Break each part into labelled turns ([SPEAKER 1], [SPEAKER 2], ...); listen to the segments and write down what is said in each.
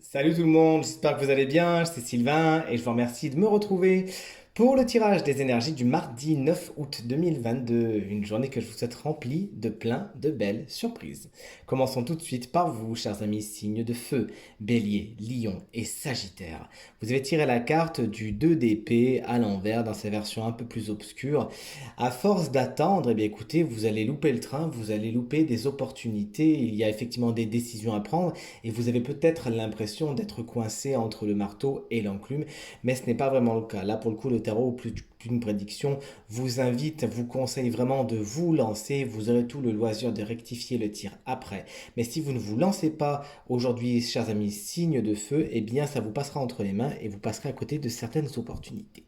[SPEAKER 1] Salut tout le monde, j'espère que vous allez bien, c'est Sylvain et je vous remercie de me retrouver pour le tirage des énergies du mardi 9 août 2022, une journée que je vous souhaite remplie de plein de belles surprises. Commençons tout de suite par vous, chers amis, signes de feu, bélier, lion et sagittaire. Vous avez tiré la carte du 2 d'épée à l'envers dans sa version un peu plus obscure. À force d'attendre, eh bien écoutez, vous allez louper le train, vous allez louper des opportunités, il y a effectivement des décisions à prendre et vous avez peut-être l'impression d'être coincé entre le marteau et l'enclume, mais ce n'est pas vraiment le cas. Là, pour le coup, le tarot, plus qu'une prédiction, vous invite, vous conseille vraiment de vous lancer. Vous aurez tout le loisir de rectifier le tir après. Mais si vous ne vous lancez pas aujourd'hui, chers amis, signe de feu, eh bien, ça vous passera entre les mains et vous passerez à côté de certaines opportunités.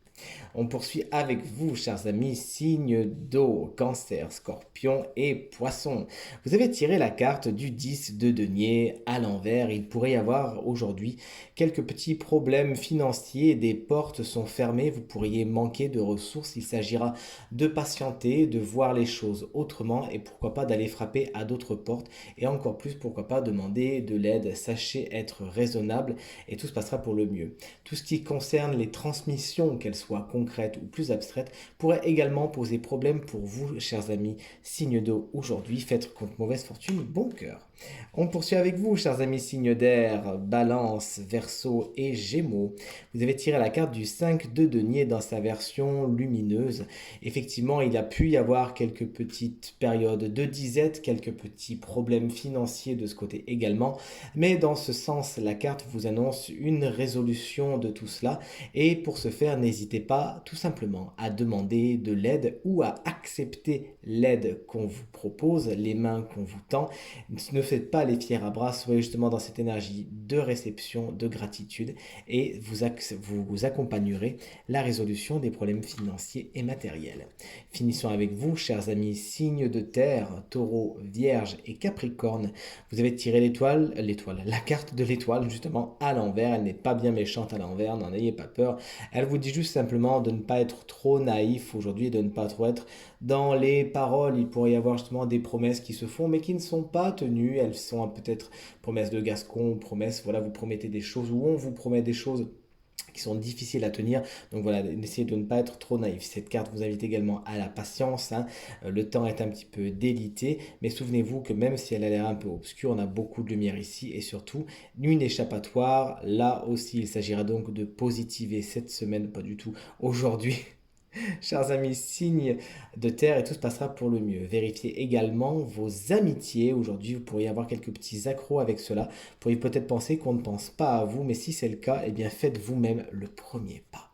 [SPEAKER 1] On poursuit avec vous, chers amis, signes d'eau, cancer, scorpion et poisson. Vous avez tiré la carte du 10 de denier à l'envers. Il pourrait y avoir aujourd'hui quelques petits problèmes financiers. Des portes sont fermées, vous pourriez manquer de ressources. Il s'agira de patienter, de voir les choses autrement et pourquoi pas d'aller frapper à d'autres portes et encore plus pourquoi pas demander de l'aide. Sachez être raisonnable et tout se passera pour le mieux. Tout ce qui concerne les transmissions, qu'elles soient concrètes ou plus abstraites, pourrait également poser problème pour vous, chers amis. Signe d'eau aujourd'hui, faites contre mauvaise fortune, bon cœur. On poursuit avec vous, chers amis, signes d'air, balance, verseau et gémeaux. Vous avez tiré la carte du 5 de denier dans sa version lumineuse. Effectivement, il a pu y avoir quelques petites périodes de disette, quelques petits problèmes financiers de ce côté également. Mais dans ce sens, la carte vous annonce une résolution de tout cela. Et pour ce faire, n'hésitez pas tout simplement à demander de l'aide ou à accepter l'aide qu'on vous propose, les mains qu'on vous tend. Ne faites pas les fiers à bras, soyez justement dans cette énergie de réception, de gratitude et vous accompagnerez la résolution des problèmes financiers et matériels. Finissons avec vous, chers amis, signes de terre, taureau, vierge et capricorne. Vous avez tiré la carte de l'étoile justement à l'envers. Elle n'est pas bien méchante à l'envers, n'en ayez pas peur. Elle vous dit juste simplement de ne pas être trop naïf aujourd'hui et de ne pas trop être dans les paroles. Il pourrait y avoir justement des promesses qui se font mais qui ne sont pas tenues. Elles sont peut-être promesses de Gascon, promesses, voilà, vous promettez des choses ou on vous promet des choses qui sont difficiles à tenir. Donc voilà, essayez de ne pas être trop naïf. Cette carte vous invite également à la patience, hein. Le temps est un petit peu délité, mais souvenez-vous que même si elle a l'air un peu obscure, on a beaucoup de lumière ici et surtout une échappatoire. Là aussi, il s'agira donc de positiver cette semaine, pas du tout aujourd'hui. Chers amis, signe de terre et tout se passera pour le mieux. Vérifiez également vos amitiés. Aujourd'hui, vous pourriez avoir quelques petits accros avec cela. Vous pourriez peut-être penser qu'on ne pense pas à vous, mais si c'est le cas, eh bien faites vous-même le premier pas.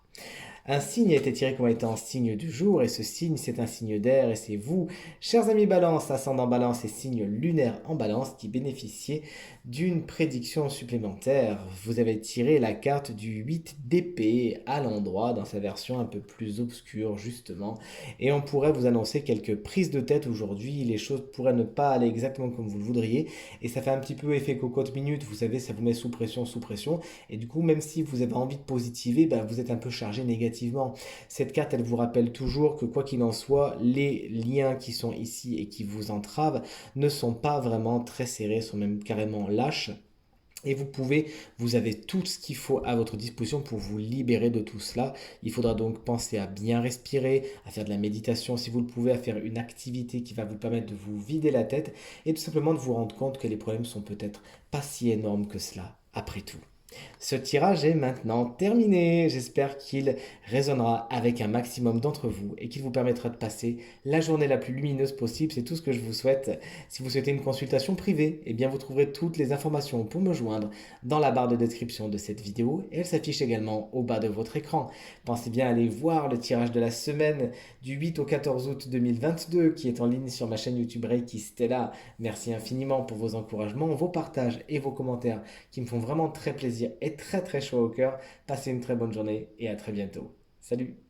[SPEAKER 1] Un signe a été tiré comme étant signe du jour, et ce signe, c'est un signe d'air, et c'est vous, chers amis balance, ascendant balance et signe lunaire en balance, qui bénéficiez d'une prédiction supplémentaire. Vous avez tiré la carte du 8 d'épée à l'endroit, dans sa version un peu plus obscure, justement, et on pourrait vous annoncer quelques prises de tête aujourd'hui. Les choses pourraient ne pas aller exactement comme vous le voudriez, et ça fait un petit peu effet cocotte minute, vous savez, ça vous met sous pression, et du coup, même si vous avez envie de positiver, ben, vous êtes un peu chargé négativement. Cette carte, elle vous rappelle toujours que quoi qu'il en soit, les liens qui sont ici et qui vous entravent ne sont pas vraiment très serrés, sont même carrément lâches. Et vous avez tout ce qu'il faut à votre disposition pour vous libérer de tout cela. Il faudra donc penser à bien respirer, à faire de la méditation si vous le pouvez, à faire une activité qui va vous permettre de vous vider la tête et tout simplement de vous rendre compte que les problèmes sont peut-être pas si énormes que cela après tout. Ce tirage est maintenant terminé. J'espère qu'il résonnera avec un maximum d'entre vous et qu'il vous permettra de passer la journée la plus lumineuse possible. C'est tout ce que je vous souhaite. Si vous souhaitez une consultation privée, eh bien vous trouverez toutes les informations pour me joindre dans la barre de description de cette vidéo et elle s'affiche également au bas de votre écran. Pensez bien à aller voir le tirage de la semaine du 8 au 14 août 2022 qui est en ligne sur ma chaîne YouTube Reiki Stella. Merci infiniment pour vos encouragements, vos partages et vos commentaires qui me font vraiment très plaisir et très très chaud au cœur. Passez une très bonne journée et à très bientôt. Salut!